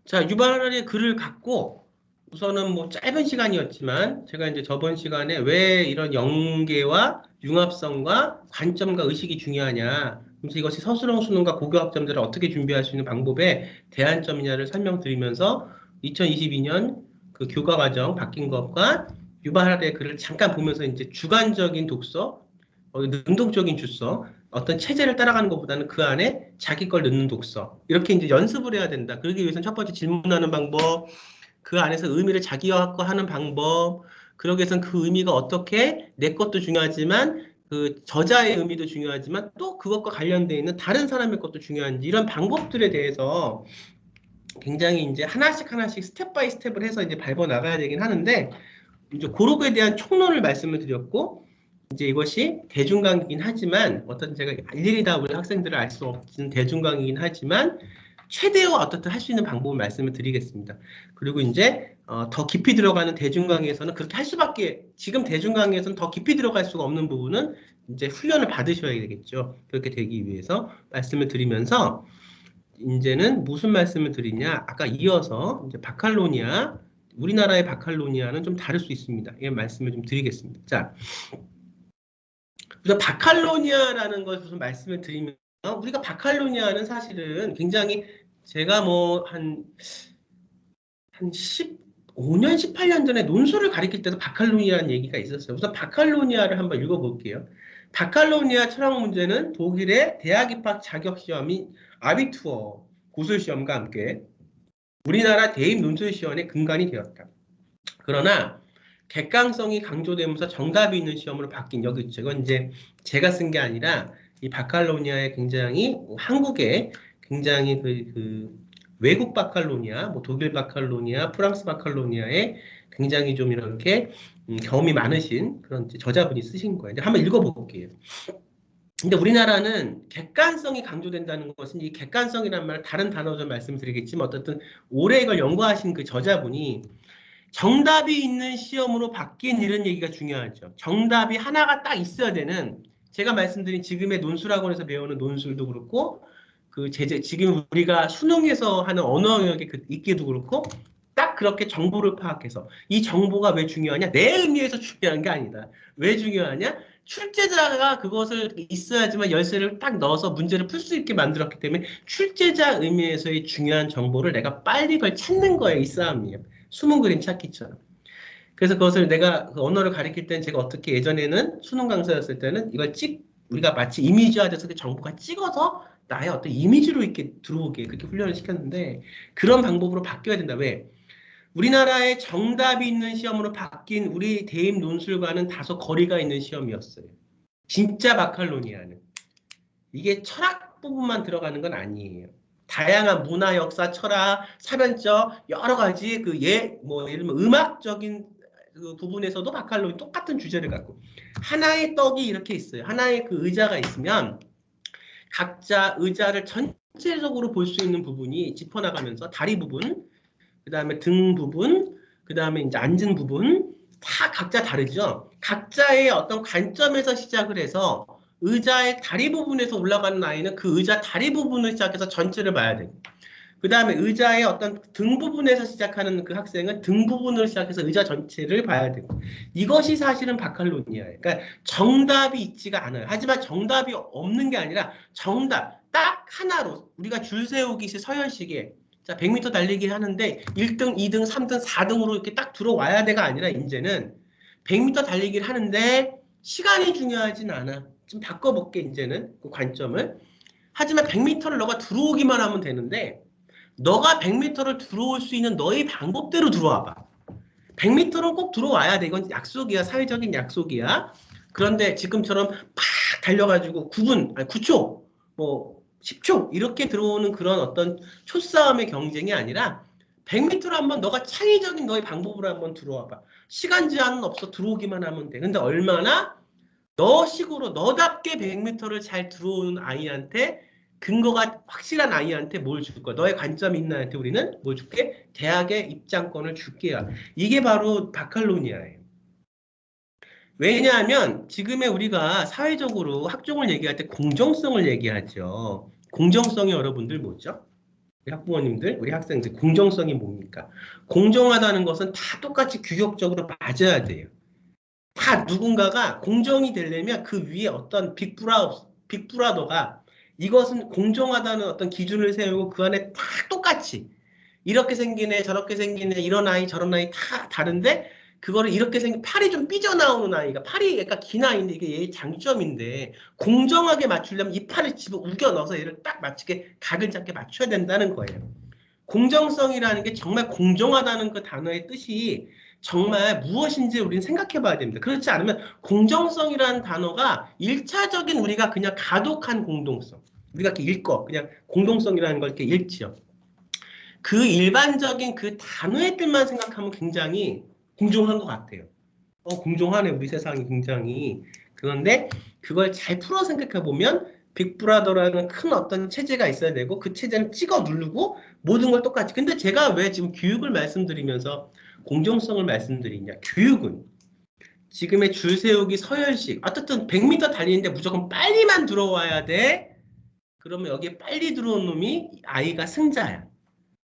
자, 유발의 글을 갖고 우선은 뭐 짧은 시간이었지만 제가 이제 저번 시간에 왜 이런 연계와 융합성과 관점과 의식이 중요하냐, 그래서 이것이 서술형 수능과 고교 학점들을 어떻게 준비할 수 있는 방법의 대안점이냐를 설명드리면서 2022년 그 교과 과정 바뀐 것과 유발의 글을 잠깐 보면서 이제 주관적인 독서, 능동적인 주서, 어떤 체제를 따라가는 것보다는 그 안에 자기 걸 넣는 독서. 이렇게 이제 연습을 해야 된다. 그러기 위해서는 첫 번째 질문하는 방법, 그 안에서 의미를 자기화하는 방법, 그러기 위해서는 그 의미가 어떻게 내 것도 중요하지만 그 저자의 의미도 중요하지만 또 그것과 관련되어 있는 다른 사람의 것도 중요한지 이런 방법들에 대해서 굉장히 이제 하나씩 하나씩 스텝 바이 스텝을 해서 이제 밟아 나가야 되긴 하는데 이제 고록에 대한 총론을 말씀을 드렸고 이제 이것이 대중강의이긴 하지만 어떤 제가 일일이 다 우리 학생들을 알 수 없는 대중강의이긴 하지만 최대와 어떻든 할 수 있는 방법을 말씀을 드리겠습니다. 그리고 이제 더 깊이 들어가는 대중강의에서는 그렇게 할 수밖에 지금 대중강의에서는 더 깊이 들어갈 수가 없는 부분은 이제 훈련을 받으셔야 되겠죠. 그렇게 되기 위해서 말씀을 드리면서 이제는 무슨 말씀을 드리냐? 아까 이어서 이제 바칼로니아 우리나라의 바칼로니아는 좀 다를 수 있습니다. 이 말씀을 좀 드리겠습니다. 자, 그래서 바칼로니아라는 것을 좀 말씀을 드리면 우리가 바칼로니아는 사실은 굉장히 제가 뭐 한 15년, 18년 전에 논술을 가리킬 때도 바칼로니아라는 얘기가 있었어요. 우선 바칼로니아를 한번 읽어볼게요. 바칼로니아 철학 문제는 독일의 대학 입학 자격 시험인 아비투어 고술 시험과 함께 우리나라 대입 논술 시험의 근간이 되었다. 그러나 객관성이 강조되면서 정답이 있는 시험으로 바뀐 여기 이건 이제 제가 쓴 게 아니라 이 바칼로니아의 굉장히 한국의 굉장히 그 외국 바칼로니아, 뭐 독일 바칼로니아, 프랑스 바칼로니아에 굉장히 좀 이렇게 경험이 많으신 그런 저자분이 쓰신 거예요. 한번 읽어볼게요. 근데 우리나라는 객관성이 강조된다는 것은 이 객관성이란 말 다른 단어 좀 말씀드리겠지만 어쨌든 오래 이걸 연구하신 그 저자분이 정답이 있는 시험으로 바뀐 이런 얘기가 중요하죠. 정답이 하나가 딱 있어야 되는 제가 말씀드린 지금의 논술학원에서 배우는 논술도 그렇고 지금 우리가 수능에서 하는 언어 영역에 있기도 그렇고 딱 그렇게 정보를 파악해서 이 정보가 왜 중요하냐? 내 의미에서 중요한 게 아니다. 왜 중요하냐? 출제자가 그것을 있어야지만 열쇠를 딱 넣어서 문제를 풀 수 있게 만들었기 때문에 출제자 의미에서의 중요한 정보를 내가 빨리 그걸 찾는 거예요. 이 싸움이에요. 숨은 그림 찾기처럼. 그래서 그것을 내가 그 언어를 가리킬 때는 제가 어떻게 예전에는 수능 강사였을 때는 우리가 마치 이미지화돼서 그 정보가 찍어서 나의 어떤 이미지로 이렇게 들어오게 그렇게 훈련을 시켰는데 그런 방법으로 바뀌어야 된다. 왜? 우리나라에 정답이 있는 시험으로 바뀐 우리 대입 논술과는 다소 거리가 있는 시험이었어요. 진짜 바칼로니아는. 이게 철학 부분만 들어가는 건 아니에요. 다양한 문화, 역사, 철학, 사변적 여러 가지 뭐 예를 들면 음악적인 그 부분에서도 바칼로니 똑같은 주제를 갖고 하나의 떡이 이렇게 있어요. 하나의 그 의자가 있으면 각자 의자를 전체적으로 볼 수 있는 부분이 짚어나가면서 다리 부분, 그 다음에 등 부분, 그 다음에 이제 앉은 부분 다 각자 다르죠. 각자의 어떤 관점에서 시작을 해서 의자의 다리 부분에서 올라가는 아이는 그 의자 다리 부분을 시작해서 전체를 봐야 돼요. 그 다음에 의자의 어떤 등 부분에서 시작하는 그 학생은 등 부분을 시작해서 의자 전체를 봐야 되고 이것이 사실은 바칼로니아예요. 그러니까 정답이 있지가 않아요. 하지만 정답이 없는 게 아니라 정답 딱 하나로 우리가 줄 세우기식 서열식에 자 100m 달리기 하는데 1등, 2등, 3등, 4등으로 이렇게 딱 들어와야 돼가 아니라 이제는 100m 달리기를 하는데 시간이 중요하진 않아. 좀 바꿔볼게 이제는 그 관점을. 하지만 100m를 너가 들어오기만 하면 되는데 너가 100m를 들어올 수 있는 너의 방법대로 들어와 봐. 100m는 꼭 들어와야 돼. 이건 약속이야. 사회적인 약속이야. 그런데 지금처럼 팍 달려가지고 9분, 아니 9초, 뭐 10초 이렇게 들어오는 그런 어떤 초싸움의 경쟁이 아니라 100m를 한번 너가 창의적인 너의 방법으로 한번 들어와 봐. 시간 제한은 없어. 들어오기만 하면 돼. 근데 얼마나 너식으로 너답게 100m를 잘 들어오는 아이한테 근거가 확실한 아이한테 뭘 줄 거야? 너의 관점이 있는 아이한테 우리는 뭘 줄게? 대학의 입장권을 줄게요. 이게 바로 바칼로니아예요. 왜냐하면 지금의 우리가 사회적으로 학종을 얘기할 때 공정성을 얘기하죠. 공정성이 여러분들 뭐죠? 우리 학부모님들, 우리 학생들, 공정성이 뭡니까? 공정하다는 것은 다 똑같이 규격적으로 맞아야 돼요. 다 누군가가 공정이 되려면 그 위에 어떤 빅브라더가 이것은 공정하다는 어떤 기준을 세우고 그 안에 다 똑같이 이렇게 생긴 애, 저렇게 생긴 애, 이런 아이, 저런 아이 다 다른데 그거를 이렇게 생긴 팔이 좀 삐져나오는 아이가 팔이 약간 긴 아이인데 이게 얘의 장점인데 공정하게 맞추려면 이 팔을 집어 우겨 넣어서 얘를 딱 맞추게 각을 잡게 맞춰야 된다는 거예요. 공정성이라는 게 정말 공정하다는 그 단어의 뜻이 정말 무엇인지 우리는 생각해 봐야 됩니다. 그렇지 않으면 공정성이라는 단어가 1차적인 우리가 그냥 가독한 공동성. 우리가 이렇게 읽고 그냥 공동성이라는 걸 이렇게 읽지요. 그 일반적인 그 단어의 뜻만 생각하면 굉장히 공정한 것 같아요. 공정하네, 우리 세상이 굉장히. 그런데 그걸 잘 풀어 생각해 보면 빅브라더라는 큰 어떤 체제가 있어야 되고 그 체제는 찍어 누르고 모든 걸 똑같이. 근데 제가 왜 지금 교육을 말씀드리면서 공정성을 말씀드리냐. 교육은 지금의 줄 세우기 서열식. 어쨌든 100m 달리는데 무조건 빨리만 들어와야 돼. 그러면 여기에 빨리 들어온 놈이 아이가 승자야.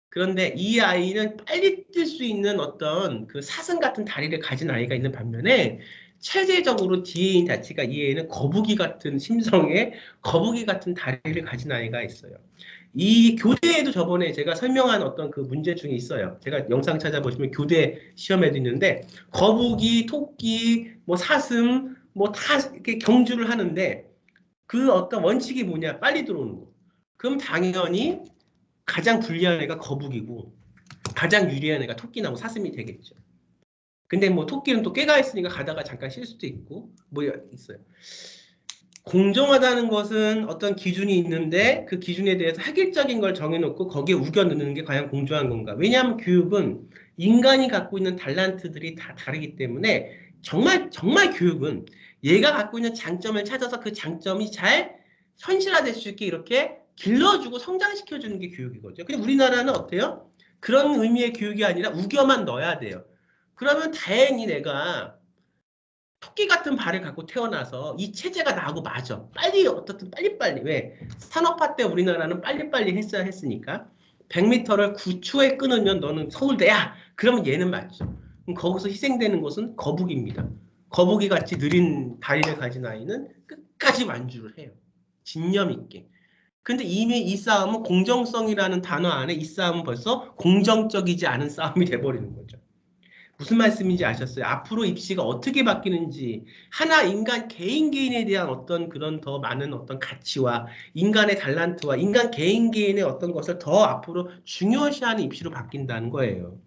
그런데 이 아이는 빨리 뛸 수 있는 어떤 그 사슴 같은 다리를 가진 아이가 있는 반면에 체제적으로 뒤에 있는 자체가 이 애는 거북이 같은 심성의 거북이 같은 다리를 가진 아이가 있어요. 이 교대에도 저번에 제가 설명한 어떤 그 문제 중에 있어요. 제가 영상 찾아보시면 교대 시험에도 있는데 거북이, 토끼, 뭐 사슴, 뭐 다 이렇게 경주를 하는데 그 어떤 원칙이 뭐냐? 빨리 들어오는 거. 그럼 당연히 가장 불리한 애가 거북이고 가장 유리한 애가 토끼나무 사슴이 되겠죠. 근데 뭐 토끼는 또 꾀가 있으니까 가다가 잠깐 쉴 수도 있고 뭐 있어요. 공정하다는 것은 어떤 기준이 있는데 그 기준에 대해서 획일적인 걸 정해놓고 거기에 우겨 넣는 게 과연 공정한 건가? 왜냐하면 교육은 인간이 갖고 있는 달란트들이 다 다르기 때문에 정말 교육은 얘가 갖고 있는 장점을 찾아서 그 장점이 잘 현실화될 수 있게 이렇게 길러주고 성장시켜주는 게 교육이거든요. 근데 우리나라는 어때요? 그런 의미의 교육이 아니라 우겨만 넣어야 돼요. 그러면 다행히 내가 토끼 같은 발을 갖고 태어나서 이 체제가 나하고 맞아. 빨리 어떻든 빨리빨리. 왜? 산업화 때 우리나라는 빨리빨리 했어야 했으니까 100m를 9초에 끊으면 너는 서울대야. 그러면 얘는 맞죠. 그럼 거기서 희생되는 것은 거북입니다. 거북이 같이 느린 다리를 가진 아이는 끝까지 완주를 해요. 집념 있게. 근데 이미 이 싸움은 공정성이라는 단어 안에 이 싸움은 벌써 공정적이지 않은 싸움이 돼버리는 거죠. 무슨 말씀인지 아셨어요? 앞으로 입시가 어떻게 바뀌는지 하나 인간 개인에 대한 어떤 그런 더 많은 어떤 가치와 인간의 달란트와 인간 개인의 어떤 것을 더 앞으로 중요시하는 입시로 바뀐다는 거예요.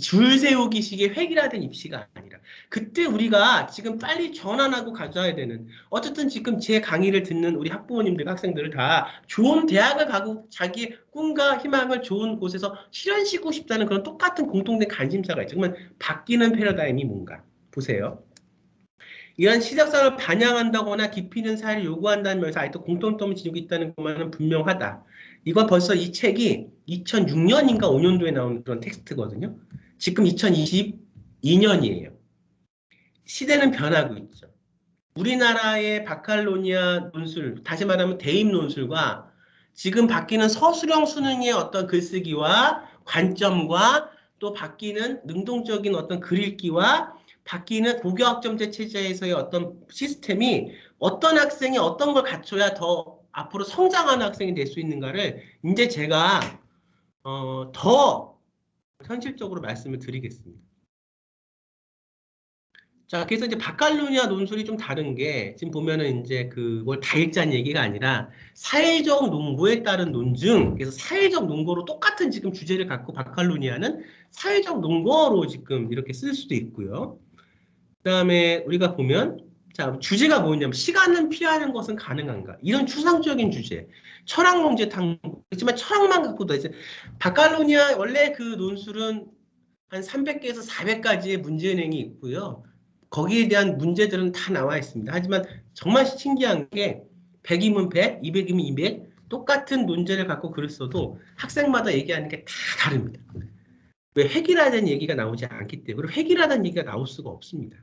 줄 세우기식의 획일화된 입시가 아니라 그때 우리가 지금 빨리 전환하고 가져야 되는 어쨌든 지금 제 강의를 듣는 우리 학부모님들 학생들을 다 좋은 대학을 가고 자기의 꿈과 희망을 좋은 곳에서 실현시키고 싶다는 그런 똑같은 공통된 관심사가 있죠. 그러면 바뀌는 패러다임이 뭔가 보세요. 이런 시작선을 반영한다거나 깊이 있는 사회를 요구한다는 면에서 아직도 공통점을 지니고 있다는 것만은 분명하다. 이건 벌써 이 책이 2006년인가 5년도에 나온 그런 텍스트거든요. 지금 2022년이에요. 시대는 변하고 있죠. 우리나라의 바칼로니아 논술, 다시 말하면 대입 논술과 지금 바뀌는 서술형 수능의 어떤 글쓰기와 관점과 또 바뀌는 능동적인 어떤 글읽기와 바뀌는 고교학점제 체제에서의 어떤 시스템이 어떤 학생이 어떤 걸 갖춰야 더 앞으로 성장하는 학생이 될 수 있는가를 이제 제가 더 현실적으로 말씀을 드리겠습니다. 자, 그래서 이제 바칼로니아 논술이 좀 다른 게 지금 보면은 이제 그걸 다 읽자는 얘기가 아니라 사회적 논고에 따른 논증, 그래서 사회적 논고로 똑같은 지금 주제를 갖고 바칼로니아는 사회적 논거로 지금 이렇게 쓸 수도 있고요. 그다음에 우리가 보면 자, 주제가 뭐냐면 시간은 피하는 것은 가능한가? 이런 추상적인 주제. 철학 문제 탐구. 그렇지만 철학만 갖고도 이제 바칼로니아 원래 그 논술은 한 300개에서 400가지의 문제은행이 있고요. 거기에 대한 문제들은 다 나와 있습니다. 하지만 정말 신기한 게 100이면 100, 200이면 200 똑같은 논제를 갖고 글을 써도 학생마다 얘기하는 게 다 다릅니다. 왜 획일화된 얘기가 나오지 않기 때문에 그리고 획일화된 얘기가 나올 수가 없습니다.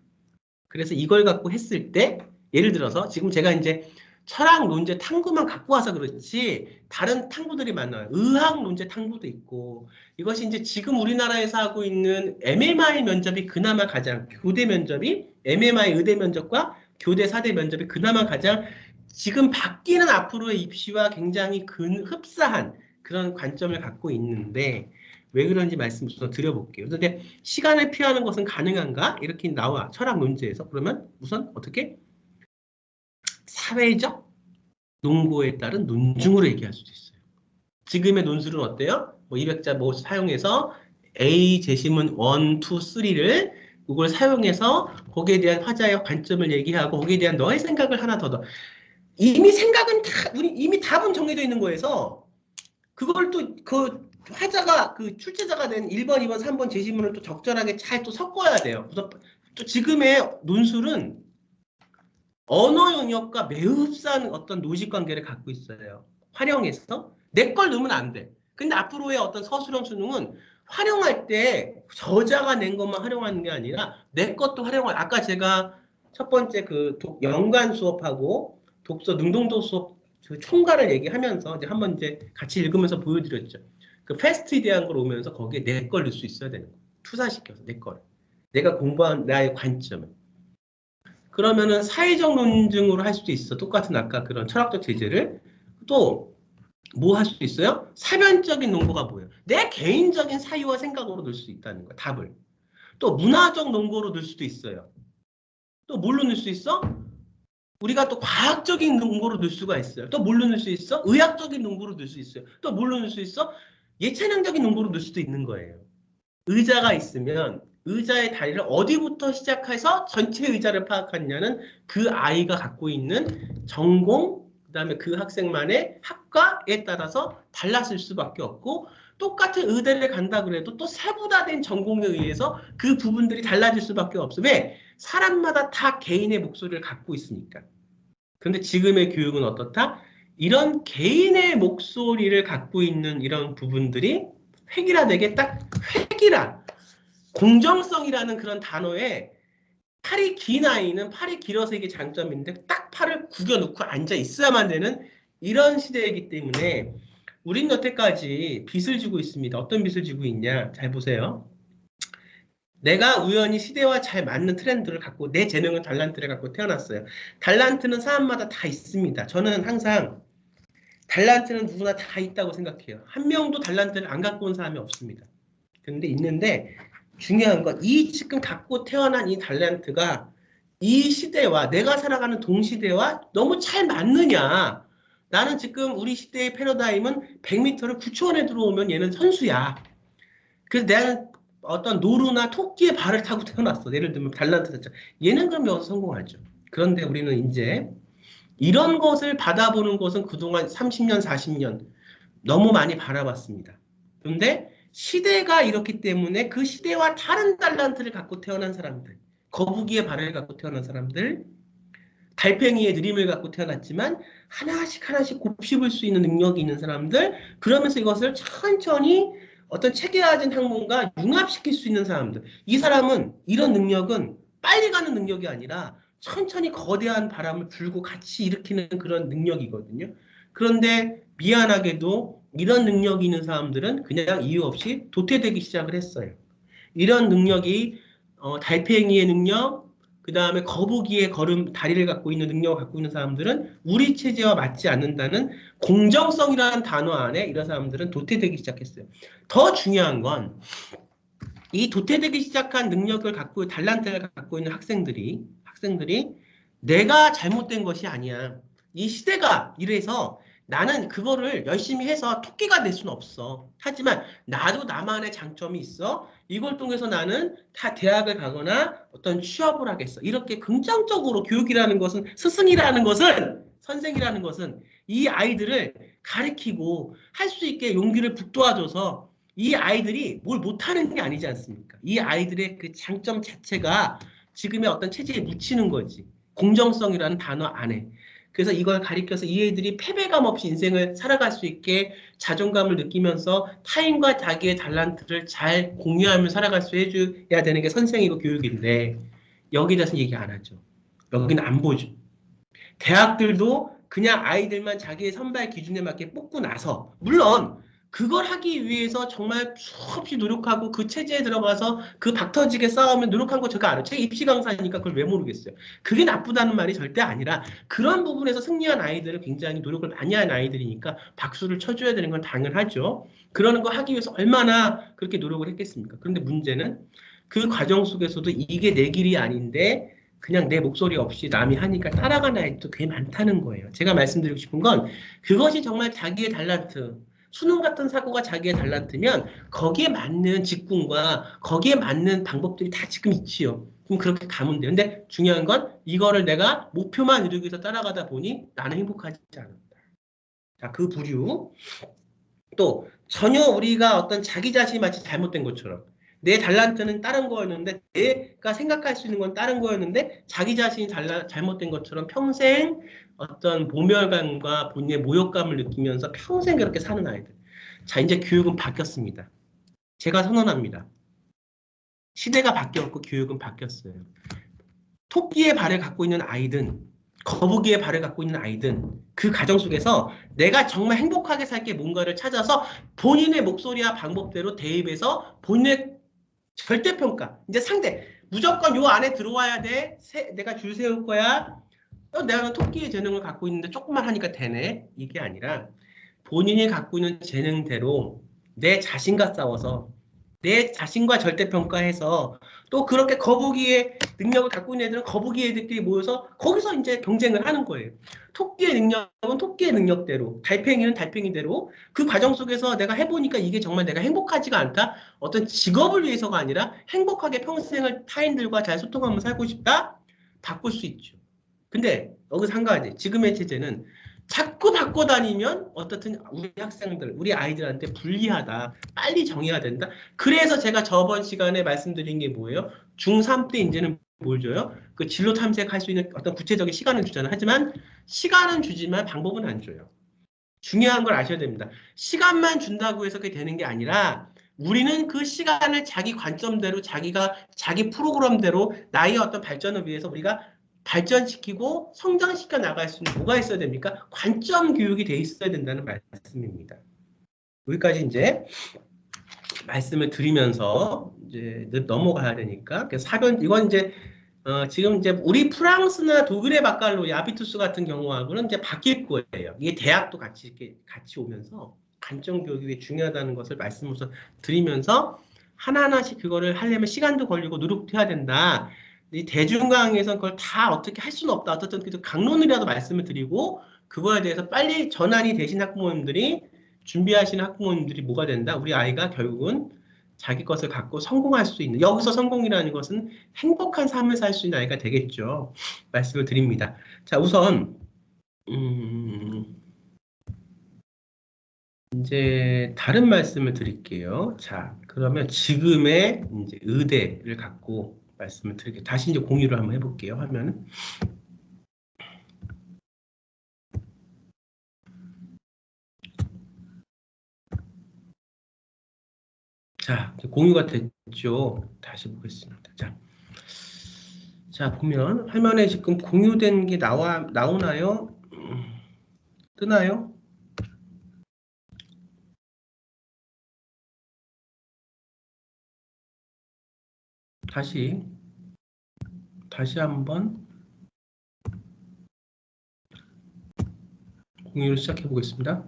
그래서 이걸 갖고 했을 때 예를 들어서 지금 제가 이제 철학 논제 탐구만 갖고 와서 그렇지 다른 탐구들이 많아요. 의학 논제 탐구도 있고 이것이 이제 지금 우리나라에서 하고 있는 MMI 면접이 그나마 가장 교대 면접이 MMI 의대 면접과 교대 사대 면접이 그나마 가장 지금 바뀌는 앞으로의 입시와 굉장히 흡사한 그런 관점을 갖고 있는데 왜 그런지 말씀 우선 드려볼게요. 그런데 시간을 피하는 것은 가능한가? 이렇게 나와 철학 논제에서 그러면 우선 어떻게? 사회적 논고에 따른 논증으로 얘기할 수도 있어요. 지금의 논술은 어때요? 뭐 200자 뭐 사용해서 A 제시문 1, 2, 3를 그걸 사용해서 거기에 대한 화자의 관점을 얘기하고 거기에 대한 너의 생각을 하나 더 이미 생각은 다 우리 이미 답은 정해져 있는 거에서 그걸 또 그 화자가 그 출제자가 된 1번, 2번, 3번 제시문을 또 적절하게 잘 또 섞어야 돼요. 그래서 또 지금의 논술은 언어 영역과 매우 흡사한 어떤 노직 관계를 갖고 있어요. 활용해서 내 걸 넣으면 안 돼. 근데 앞으로의 어떤 서술형 수능은 활용할 때 저자가 낸 것만 활용하는 게 아니라 내 것도 활용할. 아까 제가 첫 번째 그 연관 수업하고 독서 능동도 수업 그 총괄을 얘기하면서 이제 한번 이제 같이 읽으면서 보여드렸죠. 그 패스트에 대한 걸 오면서 거기에 내 걸 넣을 수 있어야 되는 거예요. 투사시켜서 내 걸. 내가 공부한 나의 관점을. 그러면은 사회적 논증으로 할 수도 있어. 똑같은 아까 그런 철학적 제재를. 또 뭐 할 수 있어요? 사변적인 논거가 뭐예요? 내 개인적인 사유와 생각으로 넣을 수 있다는 거야. 답을. 또 문화적 논거로 넣을 수도 있어요. 또 뭘로 넣을 수 있어? 우리가 또 과학적인 논거로 넣을 수가 있어요. 또 뭘로 넣을 수 있어? 의학적인 논거로 넣을 수 있어요. 또 뭘로 넣을 수 있어? 예체능적인 논거로 넣을 수도 있는 거예요. 의자가 있으면 의자의 다리를 어디부터 시작해서 전체 의자를 파악하느냐는 그 아이가 갖고 있는 전공, 그다음에 그 학생만의 학과에 따라서 달랐을 수밖에 없고 똑같은 의대를 간다 그래도 또 세분화된 전공에 의해서 그 부분들이 달라질 수밖에 없어. 왜? 사람마다 다 개인의 목소리를 갖고 있으니까. 그런데 지금의 교육은 어떻다? 이런 개인의 목소리를 갖고 있는 이런 부분들이 획일화되게 딱 획일화, 공정성이라는 그런 단어에 팔이 긴 아이는 팔이 길어서 이게 장점인데 딱 팔을 구겨놓고 앉아 있어야만 되는 이런 시대이기 때문에 우린 여태까지 빚을 지고 있습니다. 어떤 빚을 지고 있냐? 잘 보세요. 내가 우연히 시대와 잘 맞는 트렌드를 갖고 내 재능은 달란트를 갖고 태어났어요. 달란트는 사람마다 다 있습니다. 저는 항상 달란트는 누구나 다 있다고 생각해요. 한 명도 달란트를 안 갖고 온 사람이 없습니다. 그런데 있는데 중요한 건 이 지금 갖고 태어난 이 달란트가 이 시대와 내가 살아가는 동시대와 너무 잘 맞느냐. 나는 지금 우리 시대의 패러다임은 100m를 9초 안에 들어오면 얘는 선수야. 그래서 내가 어떤 노루나 토끼의 발을 타고 태어났어. 예를 들면 달란트 자체. 얘는 그럼 여기서 성공하죠. 그런데 우리는 이제 이런 것을 받아보는 것은 그동안 30년, 40년 너무 많이 바라봤습니다. 그런데 시대가 이렇기 때문에 그 시대와 다른 달란트를 갖고 태어난 사람들, 거북이의 발을 갖고 태어난 사람들, 달팽이의 느림을 갖고 태어났지만 하나씩 하나씩 곱씹을 수 있는 능력이 있는 사람들, 그러면서 이것을 천천히 어떤 체계화된 학문과 융합시킬 수 있는 사람들. 이 사람은 이런 능력은 빨리 가는 능력이 아니라 천천히 거대한 바람을 불고 같이 일으키는 그런 능력이거든요. 그런데 미안하게도 이런 능력이 있는 사람들은 그냥 이유 없이 도태되기 시작을 했어요. 이런 능력이 달팽이의 능력, 그 다음에 거북이의 걸음, 다리를 갖고 있는 능력을 갖고 있는 사람들은 우리 체제와 맞지 않는다는 공정성이라는 단어 안에 이런 사람들은 도태되기 시작했어요. 더 중요한 건 이 도태되기 시작한 능력을 갖고 달란트를 갖고 있는 학생들이 내가 잘못된 것이 아니야. 이 시대가 이래서 나는 그거를 열심히 해서 토끼가 될 수는 없어. 하지만 나도 나만의 장점이 있어. 이걸 통해서 나는 다 대학을 가거나 어떤 취업을 하겠어. 이렇게 긍정적으로 교육이라는 것은 스승이라는 것은 선생이라는 것은 이 아이들을 가르치고 할 수 있게 용기를 북돋아줘서 이 아이들이 뭘 못하는 게 아니지 않습니까? 이 아이들의 그 장점 자체가 지금의 어떤 체제에 묻히는 거지. 공정성이라는 단어 안에. 그래서 이걸 가리켜서 이 애들이 패배감 없이 인생을 살아갈 수 있게 자존감을 느끼면서 타인과 자기의 달란트를 잘 공유하며 살아갈 수 해줘야 되는 게 선생이고 교육인데 여기 대해서 얘기 안 하죠. 여기는 안 보죠. 대학들도 그냥 아이들만 자기의 선발 기준에 맞게 뽑고 나서 물론 그걸 하기 위해서 정말 수없이 노력하고 그 체제에 들어가서 그 박터지게 싸우면 노력한 거 제가 알아요. 제가 입시 강사니까 그걸 왜 모르겠어요. 그게 나쁘다는 말이 절대 아니라 그런 부분에서 승리한 아이들은 굉장히 노력을 많이 한 아이들이니까 박수를 쳐줘야 되는 건 당연하죠. 그러는 거 하기 위해서 얼마나 그렇게 노력을 했겠습니까? 그런데 문제는 그 과정 속에서도 이게 내 길이 아닌데 그냥 내 목소리 없이 남이 하니까 따라가는 아이들도 꽤 많다는 거예요. 제가 말씀드리고 싶은 건 그것이 정말 자기의 달란트, 수능 같은 사고가 자기의 달란트면 거기에 맞는 직군과 거기에 맞는 방법들이 다 지금 있지요. 그럼 그렇게 가면 돼요. 근데 중요한 건 이거를 내가 목표만 이루기 위해서 따라가다 보니 나는 행복하지 않았다. 자, 그 부류. 또 전혀 우리가 어떤 자기 자신이 마치 잘못된 것처럼 내 달란트는 다른 거였는데 내가 생각할 수 있는 건 다른 거였는데 자기 자신이 잘못된 것처럼 평생 어떤 모멸감과 본인의 모욕감을 느끼면서 평생 그렇게 사는 아이들. 자, 이제 교육은 바뀌었습니다. 제가 선언합니다. 시대가 바뀌었고 교육은 바뀌었어요. 토끼의 발을 갖고 있는 아이든 거북이의 발을 갖고 있는 아이든 그 가정 속에서 내가 정말 행복하게 살 게 뭔가를 찾아서 본인의 목소리와 방법대로 대입해서 본인의 절대평가. 이제 상대. 무조건 요 안에 들어와야 돼. 내가 줄 세울 거야. 내가 토끼의 재능을 갖고 있는데 조금만 하니까 되네. 이게 아니라 본인이 갖고 있는 재능대로 내 자신과 싸워서 내 자신과 절대평가해서 또 그렇게 거북이의 능력을 갖고 있는 애들은 거북이 애들끼리 모여서 거기서 이제 경쟁을 하는 거예요. 토끼의 능력은 토끼의 능력대로, 달팽이는 달팽이대로 그 과정 속에서 내가 해보니까 이게 정말 내가 행복하지가 않다. 어떤 직업을 위해서가 아니라 행복하게 평생을 타인들과 잘 소통하면서 살고 싶다. 바꿀 수 있죠. 근데 여기서 한 가지, 지금의 체제는 자꾸 바꿔 다니면 어떻든 우리 학생들, 우리 아이들한테 불리하다. 빨리 정해야 된다. 그래서 제가 저번 시간에 말씀드린 게 뭐예요? 중3 때 이제는 뭘 줘요? 그 진로 탐색할 수 있는 어떤 구체적인 시간을 주잖아요. 하지만 시간은 주지만 방법은 안 줘요. 중요한 걸 아셔야 됩니다. 시간만 준다고 해서 그게 되는 게 아니라 우리는 그 시간을 자기 관점대로 자기가 자기 프로그램대로 나의 어떤 발전을 위해서 우리가 발전시키고 성장시켜 나갈 수 있는 뭐가 있어야 됩니까? 관점 교육이 돼 있어야 된다는 말씀입니다. 여기까지 이제 말씀을 드리면서 이제 넘어가야 되니까 사변 이건 이제 지금 이제 우리 프랑스나 독일의 바칼로 야비투스 같은 경우하고는 이제 바뀔 거예요. 이게 대학도 같이 이렇게 같이 오면서 관점 교육이 중요하다는 것을 말씀을 드리면서 하나하나씩 그거를 하려면 시간도 걸리고 노력도 해야 된다. 이 대중강의에서 그걸 다 어떻게 할 수는 없다. 어쨌든 강론이라도 말씀을 드리고 그거에 대해서 빨리 전환이 되신 학부모님들이 준비하시는 학부모님들이 뭐가 된다? 우리 아이가 결국은 자기 것을 갖고 성공할 수 있는 여기서 성공이라는 것은 행복한 삶을 살 수 있는 아이가 되겠죠. 말씀을 드립니다. 자, 우선 이제 다른 말씀을 드릴게요. 자, 그러면 지금의 이제 의대를 갖고 말씀을 드릴게요. 다시 이제 공유를 한번 해볼게요. 화면은. 자, 공유가 됐죠. 다시 보겠습니다. 자, 보면 화면에 지금 공유된 게 나오나요? 뜨나요? 다시 한번 공유를 시작해 보겠습니다.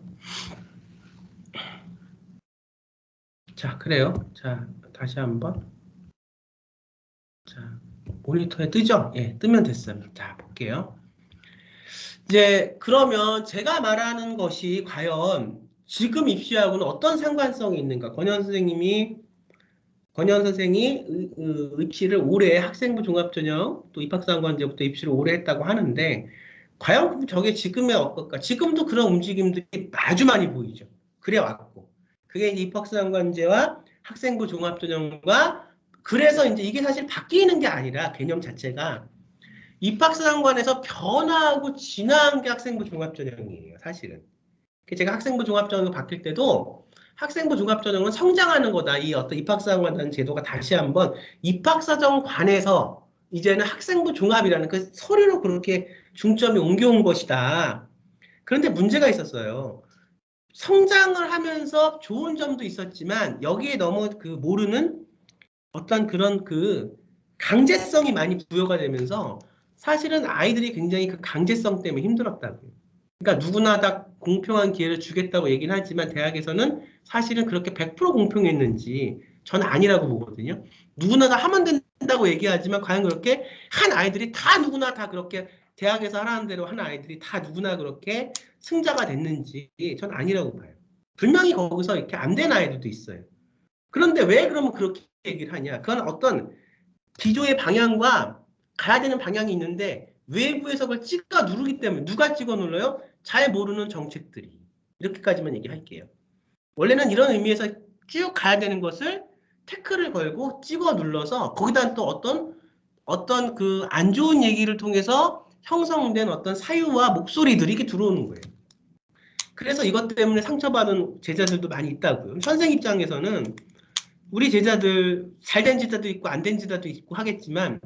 자, 그래요. 자, 다시 한번. 자, 모니터에 뜨죠? 예, 뜨면 됐어요. 자, 볼게요. 이제 그러면 제가 말하는 것이 과연 지금 입시하고는 어떤 상관성이 있는가? 권현 선생이 입시를 올해 학생부 종합전형 또 입학상관제부터 입시를 오래 했다고 하는데 과연 저게 지금의 어떨까? 지금도 그런 움직임들이 아주 많이 보이죠. 그래 왔고 그게 이제 입학상관제와 학생부 종합전형과 그래서 이제 이게 사실 바뀌는 게 아니라 개념 자체가 입학상관에서 변화하고 진화한 게 학생부 종합전형이에요. 사실은. 제가 학생부 종합전형을 바뀔 때도 학생부 종합전형은 성장하는 거다. 이 어떤 입학사정관이라는 제도가 다시 한번 입학사정관에서 이제는 학생부 종합이라는 그 서류로 그렇게 중점이 옮겨온 것이다. 그런데 문제가 있었어요. 성장을 하면서 좋은 점도 있었지만 여기에 너무 그 모르는 어떤 그런 그 강제성이 많이 부여가 되면서 사실은 아이들이 굉장히 그 강제성 때문에 힘들었다고요. 그러니까 누구나 다 공평한 기회를 주겠다고 얘기는 하지만 대학에서는 사실은 그렇게 100% 공평했는지 저는 아니라고 보거든요. 누구나 다 하면 된다고 얘기하지만 과연 그렇게 한 아이들이 다 누구나 다 그렇게 대학에서 하라는 대로 한 아이들이 다 누구나 그렇게 승자가 됐는지 전 아니라고 봐요. 분명히 거기서 이렇게 안 된 아이들도 있어요. 그런데 왜 그러면 그렇게 얘기를 하냐? 그건 어떤 기조의 방향과 가야 되는 방향이 있는데 외부에서 그걸 찍어 누르기 때문에 누가 찍어 눌러요? 잘 모르는 정책들이. 이렇게까지만 얘기할게요. 원래는 이런 의미에서 쭉 가야 되는 것을 태클을 걸고 찍어 눌러서 거기다 또 어떤 그 안 좋은 얘기를 통해서 형성된 어떤 사유와 목소리들이 이렇게 들어오는 거예요. 그래서 이것 때문에 상처받은 제자들도 많이 있다고요. 선생 입장에서는 우리 제자들 잘된 제자도 있고 안 된 제자도 있고 하겠지만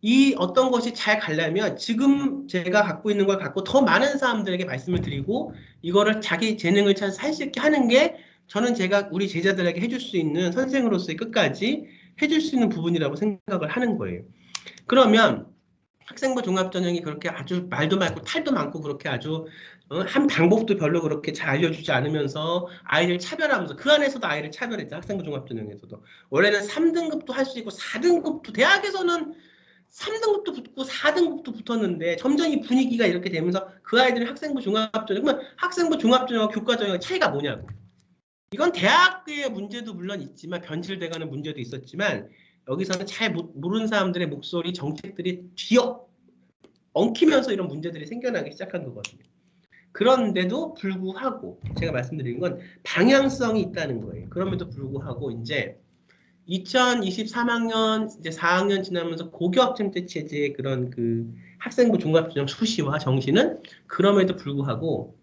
이 어떤 것이 잘 가려면 지금 제가 갖고 있는 걸 갖고 더 많은 사람들에게 말씀을 드리고 이거를 자기 재능을 찾아서 할 수 있게 하는 게 저는 제가 우리 제자들에게 해줄 수 있는 선생으로서의 끝까지 해줄 수 있는 부분이라고 생각을 하는 거예요. 그러면 학생부 종합전형이 그렇게 아주 말도 많고 탈도 많고 그렇게 아주 한 방법도 별로 그렇게 잘 알려주지 않으면서 아이를 차별하면서 그 안에서도 아이를 차별했죠. 학생부 종합전형에서도. 원래는 3등급도 할 수 있고 4등급도 대학에서는 3등급도 붙고 4등급도 붙었는데 점점 이 분위기가 이렇게 되면서 그 아이들은 학생부 종합전형 그러면 학생부 종합전형과 교과전형의 차이가 뭐냐고. 이건 대학의 문제도 물론 있지만 변질돼가는 문제도 있었지만 여기서는 잘 모르는 사람들의 목소리, 정책들이 뒤엉 엉키면서 이런 문제들이 생겨나기 시작한 거거든요. 그런데도 불구하고 제가 말씀드린 건 방향성이 있다는 거예요. 그럼에도 불구하고 이제 2023학년 이제 4학년 지나면서 고교학점제 체제의 그런 그 학생부 종합전형 수시와 정시는 그럼에도 불구하고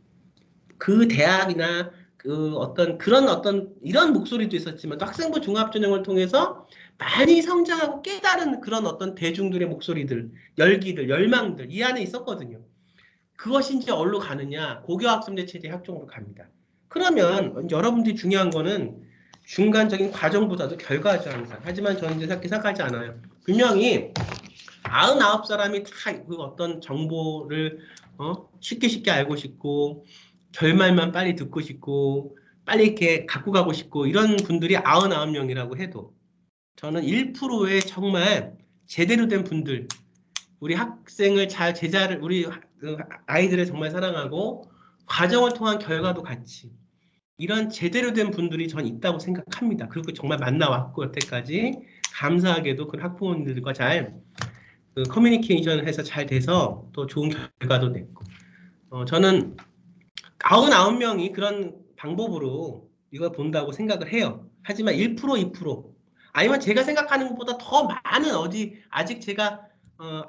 그 대학이나 그 어떤 그런 어떤 이런 목소리도 있었지만 또 학생부 종합전형을 통해서 많이 성장하고 깨달은 그런 어떤 대중들의 목소리들, 열기들, 열망들 이 안에 있었거든요. 그것이 이제 어디로 가느냐? 고교학점제 체제 학종으로 갑니다. 그러면 여러분들이 중요한 거는 중간적인 과정보다도 결과죠 항상. 하지만 저는 이제 그렇게 생각하지 않아요. 분명히 99사람이 다 그 어떤 정보를 쉽게 알고 싶고 결말만 빨리 듣고 싶고 빨리 이렇게 갖고 가고 싶고 이런 분들이 99명이라고 해도 저는 1%의 정말 제대로 된 분들 우리 학생을 잘 제자를 우리 아이들을 정말 사랑하고 과정을 통한 결과도 같이 이런 제대로 된 분들이 전 있다고 생각합니다. 그리고 정말 만나왔고 여태까지 감사하게도 그 학부모님들과 잘 커뮤니케이션을 해서 잘 돼서 또 좋은 결과도 냈고 저는 99명이 그런 방법으로 이걸 본다고 생각을 해요. 하지만 1%, 2% 아니면 제가 생각하는 것보다 더 많은 아직 제가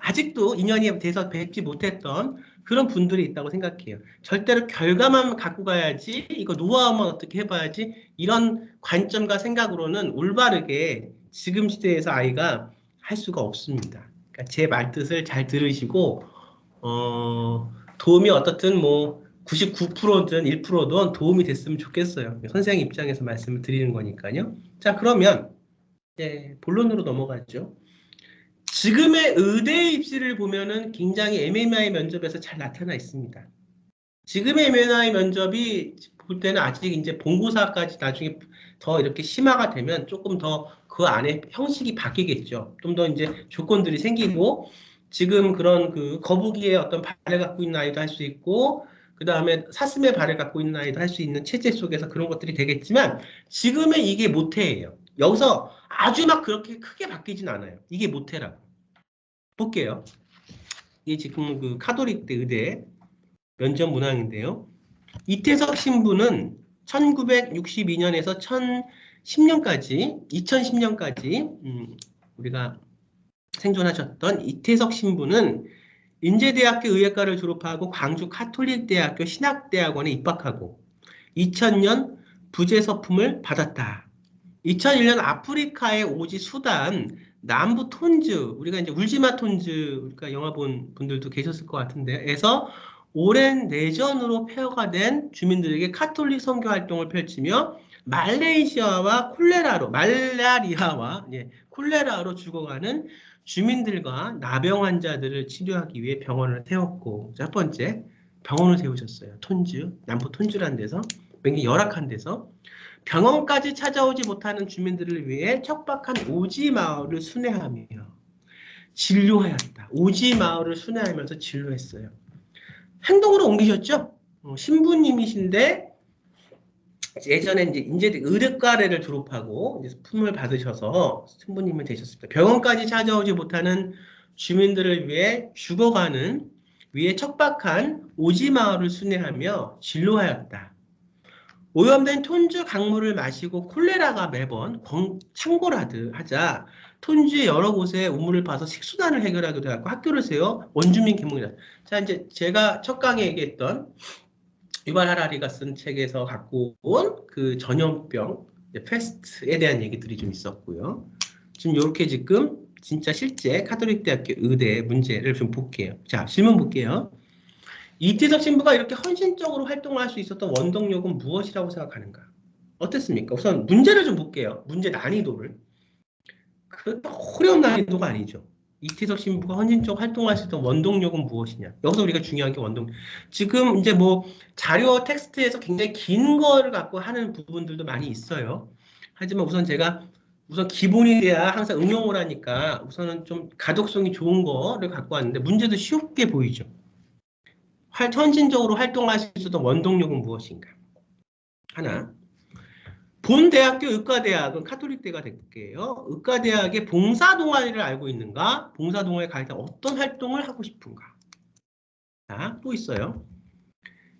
아직도 인연이 돼서 뵙지 못했던 그런 분들이 있다고 생각해요. 절대로 결과만 갖고 가야지 이거 노하우만 어떻게 해봐야지 이런 관점과 생각으로는 올바르게 지금 시대에서 아이가 할 수가 없습니다. 그러니까 제 말뜻을 잘 들으시고 도움이 어떻든 뭐 99%든 1%든 도움이 됐으면 좋겠어요. 선생님 입장에서 말씀을 드리는 거니까요. 자, 그러면 본론으로 넘어가죠. 지금의 의대 입시를 보면은 굉장히 MMI 면접에서 잘 나타나 있습니다. 지금의 MMI 면접이 볼 때는 아직 이제 본고사까지 나중에 더 이렇게 심화가 되면 조금 더 그 안에 형식이 바뀌겠죠. 좀 더 이제 조건들이 생기고 지금 그런 그 거북이의 어떤 발을 갖고 있는 아이도 할 수 있고 그 다음에 사슴의 발을 갖고 있는 아이도 할 수 있는 체제 속에서 그런 것들이 되겠지만 지금의 이게 모태예요. 여기서 아주 막 그렇게 크게 바뀌진 않아요. 이게 모태라고. 볼게요. 이게 지금 그 카톨릭대 의대 면접 문항인데요. 이태석 신부는 1962년에서 2010년까지 우리가 생존하셨던 이태석 신부는 인제대학교 의예과를 졸업하고 광주 카톨릭대학교 신학대학원에 입학하고 2000년 부재서품을 받았다. 2001년 아프리카의 오지 수단 남부 톤즈 우리가 이제 울지마 톤즈 우리가 영화 본 분들도 계셨을 것 같은데 에서 오랜 내전으로 폐허가 된 주민들에게 카톨릭 선교 활동을 펼치며 말레이시아와 콜레라로 말라리아와 콜레라로 죽어가는 주민들과 나병 환자들을 치료하기 위해 병원을 세웠고 첫 번째 병원을 세우셨어요. 톤주 남부 톤주라는 데서 굉장히 열악한 데서 병원까지 찾아오지 못하는 주민들을 위해 척박한 오지 마을을 순회하며 진료하였다. 오지 마을을 순회하면서 진료했어요. 행동으로 옮기셨죠? 신부님이신데 예전에 이제 인제대 의대과를 졸업하고 이제 품을 받으셔서 신부님이 되셨습니다. 병원까지 찾아오지 못하는 주민들을 위해 죽어가는 위에 척박한 오지 마을을 순회하며 진료하였다. 오염된 톤주 강물을 마시고 콜레라가 매번 창궐하자 톤주의 여러 곳에 우물을 파서 식수단을 해결하기도 하고 학교를 세워 원주민 계몽이다. 자, 이제 제가 첫 강에 얘기했던 유발 하라리가 쓴 책에서 갖고 온 그 전염병 패스트에 대한 얘기들이 좀 있었고요. 지금 이렇게 지금 진짜 실제 카톨릭 대학교 의대 문제를 좀 볼게요. 자, 질문 볼게요. 이태석 신부가 이렇게 헌신적으로 활동할 수 있었던 원동력은 무엇이라고 생각하는가? 어땠습니까? 우선 문제를 좀 볼게요. 문제 난이도를. 그 어려운 난이도가 아니죠. 이태석 신부가 헌신적으로 활동할 수 있었던 원동력은 무엇이냐? 여기서 우리가 중요한 게 원동력. 지금 이제 뭐 자료 텍스트에서 굉장히 긴 거를 갖고 하는 부분들도 많이 있어요. 하지만 우선 제가 기본이 돼야 항상 응용을 하니까 우선은 좀 가독성이 좋은 거를 갖고 왔는데 문제도 쉽게 보이죠. 헌신적으로 활동할 수 있었던 원동력은 무엇인가? 하나, 본 대학교 의과대학은 카톨릭대가 될게요. 의과대학의 봉사동아리를 알고 있는가? 봉사동아리 갈 때 어떤 활동을 하고 싶은가? 자, 또 있어요.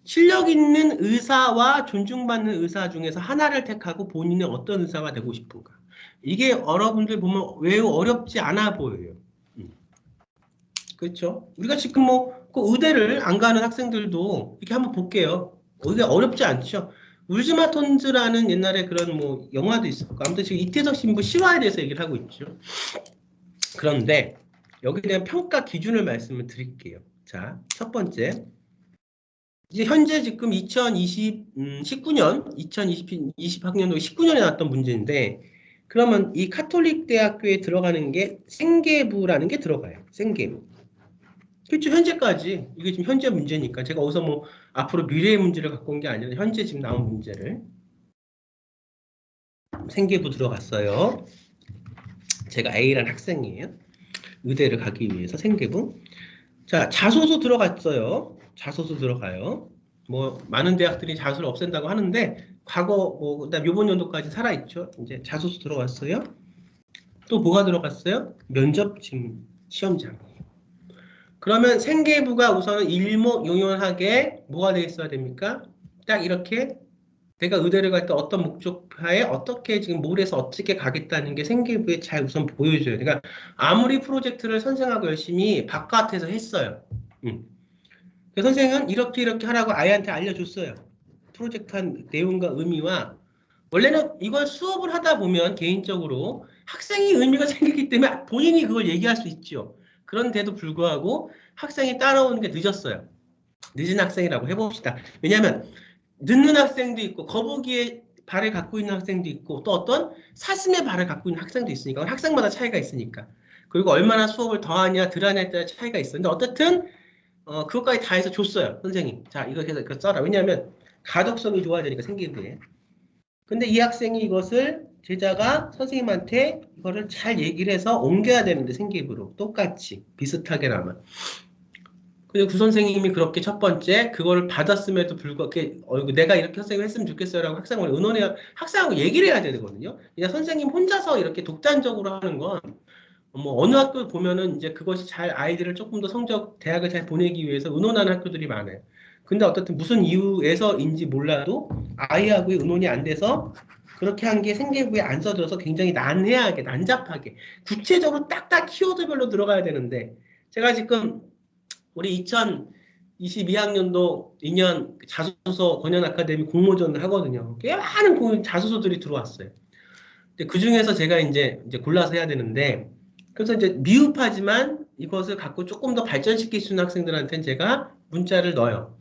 실력 있는 의사와 존중받는 의사 중에서 하나를 택하고 본인은 어떤 의사가 되고 싶은가? 이게 여러분들 보면 매우 어렵지 않아 보여요. 그렇죠? 우리가 지금 뭐 그 의대를 안 가는 학생들도 이렇게 한번 볼게요. 이게 어렵지 않죠? 울즈마톤즈라는 옛날에 그런 뭐 영화도 있었고 아무튼 지금 이태석 신부 실화에 대해서 얘기를 하고 있죠. 그런데 여기에 대한 평가 기준을 말씀을 드릴게요. 자, 첫 번째. 이제 현재 지금 2019년 2020학년도 19년에 나왔던 문제인데 그러면 이 카톨릭 대학교에 들어가는 게 생계부라는 게 들어가요. 생계부. 그렇죠. 현재까지 이게 지금 현재 문제니까 제가 어디서 뭐 앞으로 미래의 문제를 갖고 온 게 아니라 현재 지금 나온 문제를 생계부 들어갔어요. 제가 A라는 학생이에요. 의대를 가기 위해서 생계부. 자, 자소서 들어갔어요. 자소서 들어가요. 뭐 많은 대학들이 자소를 없앤다고 하는데 과거 뭐 그다음 이번 연도까지 살아 있죠. 이제 자소서 들어갔어요. 또 뭐가 들어갔어요? 면접 지금 시험장. 그러면 생계부가 우선은 일목요연하게 뭐가 돼 있어야 됩니까? 딱 이렇게 내가 의대를 갈 때 어떤 목적하에 어떻게 지금 뭘 해서 어떻게 가겠다는 게 생계부에 잘 우선 보여줘요. 그러니까 아무리 프로젝트를 선생하고 열심히 바깥에서 했어요. 그 선생은 이렇게 하라고 아이한테 알려줬어요. 프로젝트 한 내용과 의미와 원래는 이걸 수업을 하다 보면 개인적으로 학생이 의미가 생기기 때문에 본인이 그걸 얘기할 수 있죠. 그런데도 불구하고 학생이 따라오는 게 늦었어요. 늦은 학생이라고 해봅시다. 왜냐하면 늦는 학생도 있고 거북이의 발을 갖고 있는 학생도 있고 또 어떤 사슴의 발을 갖고 있는 학생도 있으니까 학생마다 차이가 있으니까 그리고 얼마나 수업을 더 하냐 덜 하냐에 따라 차이가 있었는데 어쨌든 그것까지 다 해서 줬어요. 선생님. 자, 이거 해서 이거 써라. 왜냐하면 가독성이 좋아야 되니까 생기부에. 근데 이 학생이 이것을 제자가 선생님한테 이거를 잘 얘기를 해서 옮겨야 되는데 생기부로 똑같이 비슷하게나마. 근데 그 선생님이 그렇게 첫 번째 그거를 받았음에도 불구하고 내가 이렇게 선생님 했으면 좋겠어요라고 학생을 의논해야 학생하고 얘기를 해야 되거든요. 그냥 선생님 혼자서 이렇게 독단적으로 하는 건 뭐 어느 학교 보면은 이제 그것이 잘 아이들을 조금 더 대학을 잘 보내기 위해서 의논하는 학교들이 많아요. 근데 어떻든 무슨 이유에서인지 몰라도 아이하고의 의논이 안 돼서 그렇게 한 게 생계부에 안 써져서 굉장히 난해하게 난잡하게 구체적으로 딱딱 키워드별로 들어가야 되는데 제가 지금 우리 2022학년도 2년 자소서 권연 아카데미 공모전을 하거든요. 꽤 많은 자소서들이 들어왔어요. 근데 그 중에서 제가 이제 골라서 해야 되는데, 그래서 이제 미흡하지만 이것을 갖고 조금 더 발전시킬 수 있는 학생들한테는 제가 문자를 넣어요.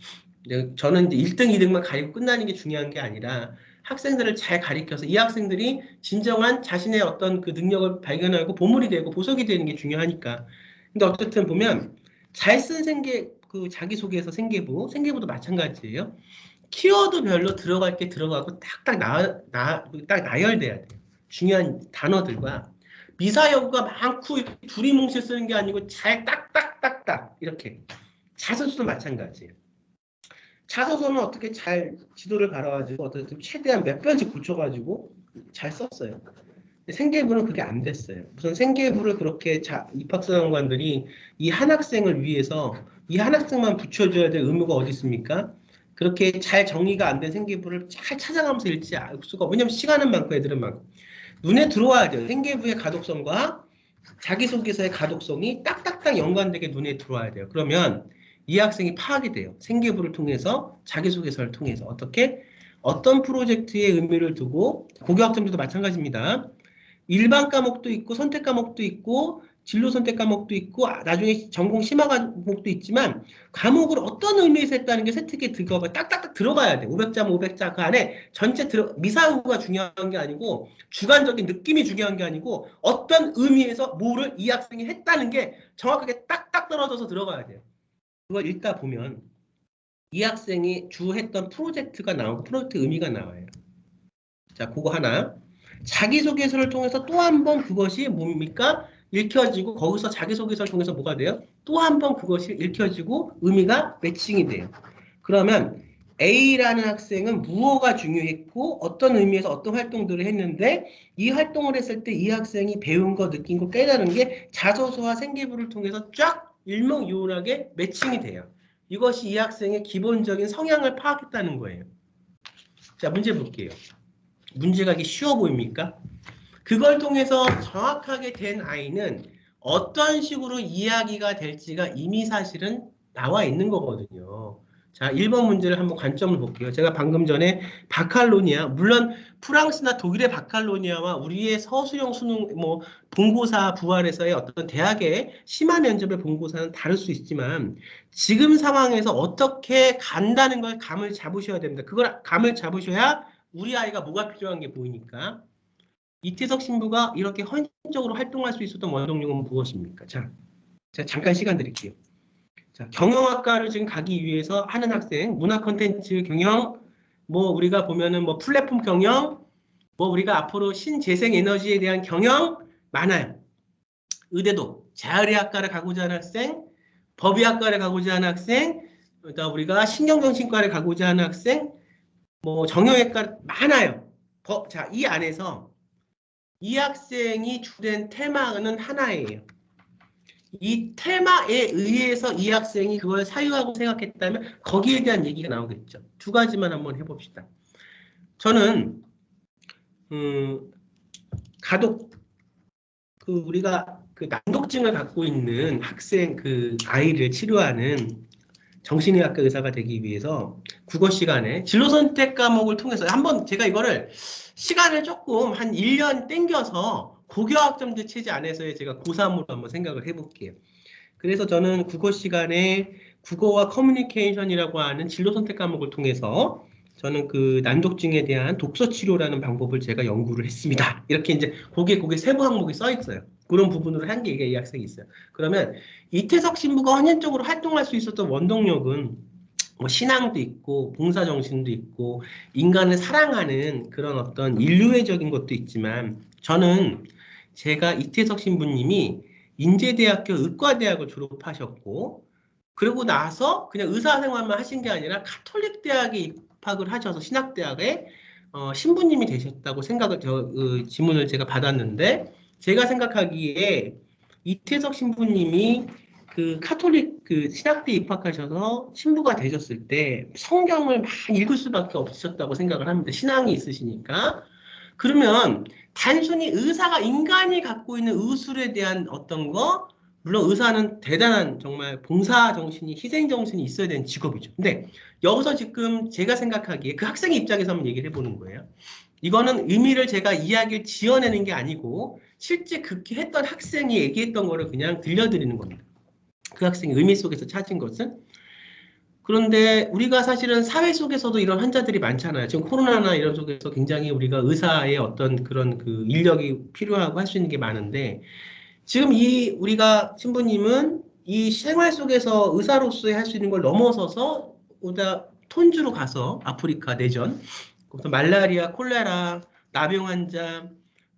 저는 이제 1등, 2등만 가리고 끝나는 게 중요한 게 아니라 학생들을 잘 가리켜서 이 학생들이 진정한 자신의 어떤 그 능력을 발견하고 보물이 되고 보석이 되는 게 중요하니까. 근데 어쨌든 보면 잘 쓴 그 자기소개서 생계부도 마찬가지예요. 키워드별로 들어갈 게 들어가고 딱 나열돼야 돼요. 중요한 단어들과 미사여구가 많고 두리뭉실 쓰는 게 아니고 잘 딱딱딱딱 이렇게. 자소서도 마찬가지예요. 자소서는 어떻게 잘 지도를 갈아가지고 어떻게 최대한 몇 번씩 고쳐가지고 잘 썼어요. 생계부는 그게 안 됐어요. 우선 생계부를 그렇게 입학사정관들이 이 한 학생을 위해서 이 한 학생만 붙여줘야 될 의무가 어디 있습니까? 그렇게 잘 정리가 안 된 생계부를 잘 찾아가면서 읽지 않을 수가. 왜냐면 시간은 많고 애들은 많고. 눈에 들어와야 돼요. 생계부의 가독성과 자기소개서의 가독성이 딱딱딱 연관되게 눈에 들어와야 돼요. 그러면 이 학생이 파악이 돼요. 생계부를 통해서 자기소개서를 통해서 어떻게 어떤 프로젝트에 의미를 두고 고교학점들도 마찬가지입니다. 일반 과목도 있고 선택 과목도 있고 진로 선택 과목도 있고 나중에 전공 심화 과목도 있지만 과목을 어떤 의미에서 했다는 게 세특에 들어가 딱딱딱 들어가야 돼. 500자 500자 그 안에 전체 미사여구가 중요한 게 아니고 주관적인 느낌이 중요한 게 아니고 어떤 의미에서 뭐를 이 학생이 했다는 게 정확하게 딱딱 떨어져서 들어가야 돼요. 그걸 읽다 보면 이 학생이 했던 프로젝트가 나오고 프로젝트 의미가 나와요. 자, 그거 하나. 자기소개서를 통해서 또 한 번 그것이 뭡니까? 읽혀지고 거기서 자기소개서를 통해서 뭐가 돼요? 또 한 번 그것이 읽혀지고 의미가 매칭이 돼요. 그러면 A라는 학생은 무엇가 중요했고 어떤 의미에서 어떤 활동들을 했는데 이 활동을 했을 때 이 학생이 배운 거, 느낀 거, 깨달은 게 자소서와 생계부를 통해서 쫙 일목요연하게 매칭이 돼요. 이것이 이 학생의 기본적인 성향을 파악했다는 거예요. 자, 문제 볼게요. 문제가 이게 쉬워 보입니까? 그걸 통해서 정확하게 된 아이는 어떤 식으로 이야기가 될지가 이미 사실은 나와 있는 거거든요. 자, 1번 문제를 한번 관점을 볼게요. 제가 방금 전에 바칼로니아, 물론 프랑스나 독일의 바칼로니아와 우리의 서술형 수능, 본고사 부활에서의 어떤 대학의 심화 면접의 본고사는 다를 수 있지만 지금 상황에서 어떻게 간다는 걸 감을 잡으셔야 됩니다. 그걸 감을 잡으셔야 우리 아이가 뭐가 필요한 게 보이니까. 이태석 신부가 이렇게 헌신적으로 활동할 수 있었던 원동력은 무엇입니까? 자, 제가 잠깐 시간 드릴게요. 자, 경영학과를 지금 가기 위해서 하는 학생, 문화 콘텐츠 경영, 우리가 보면은 플랫폼 경영, 우리가 앞으로 신재생 에너지에 대한 경영 많아요. 의대도 재활의학과를 가고자 하는 학생, 법의학과를 가고자 하는 학생, 그다음 우리가 신경정신과를 가고자 하는 학생, 정형외과 많아요. 자, 이 안에서 이 학생이 주된 테마는 하나예요. 이 테마에 의해서 이 학생이 그걸 사유하고 생각했다면 거기에 대한 얘기가 나오겠죠. 두 가지만 한번 해봅시다. 저는 우리가 그 난독증을 갖고 있는 학생 아이를 치료하는 정신의학과 의사가 되기 위해서 국어 시간에 진로 선택 과목을 통해서 한번 제가 이거를 시간을 조금 한 1년 땡겨서 고교학점제 체제 안에서의 제가 고3으로 한번 생각을 해볼게요. 그래서 저는 국어 시간에 국어와 커뮤니케이션이라고 하는 진로 선택 과목을 통해서 저는 그 난독증에 대한 독서 치료라는 방법을 제가 연구를 했습니다. 이렇게 이제 거기에 세부 항목이 써 있어요. 그런 부분으로 한 게 이 학생이 있어요. 그러면 이태석 신부가 헌신적으로 활동할 수 있었던 원동력은 신앙도 있고 봉사정신도 있고 인간을 사랑하는 그런 어떤 인류애적인 것도 있지만 저는 제가 이태석 신부님이 인제대학교 의과대학을 졸업하셨고 그러고 나서 그냥 의사생활만 하신 게 아니라 가톨릭 대학에 입학을 하셔서 신학대학에 신부님이 되셨다고 지문을 제가 받았는데 제가 생각하기에 이태석 신부님이 그 카톨릭 신학대 입학하셔서 신부가 되셨을 때 성경을 막 읽을 수밖에 없으셨다고 생각을 합니다. 신앙이 있으시니까. 그러면 단순히 의사가 인간이 갖고 있는 의술에 대한 어떤 거, 물론 의사는 대단한 정말 봉사 정신이, 희생 정신이 있어야 되는 직업이죠. 근데 여기서 지금 제가 생각하기에 그 학생의 입장에서 한번 얘기를 해보는 거예요. 이거는 의미를 제가 이야기를 지어내는 게 아니고 실제 그렇게 했던 학생이 얘기했던 거를 그냥 들려드리는 겁니다. 그 학생의 의미 속에서 찾은 것은 그런데 우리가 사실은 사회 속에서도 이런 환자들이 많잖아요. 지금 코로나나 이런 속에서 굉장히 우리가 의사의 어떤 그런 그 인력이 필요하고 할 수 있는 게 많은데 지금 이 우리가 신부님은 이 생활 속에서 의사로서의 할 수 있는 걸 넘어서서 오다 톤주로 가서 아프리카 내전, 또 말라리아, 콜레라, 나병 환자,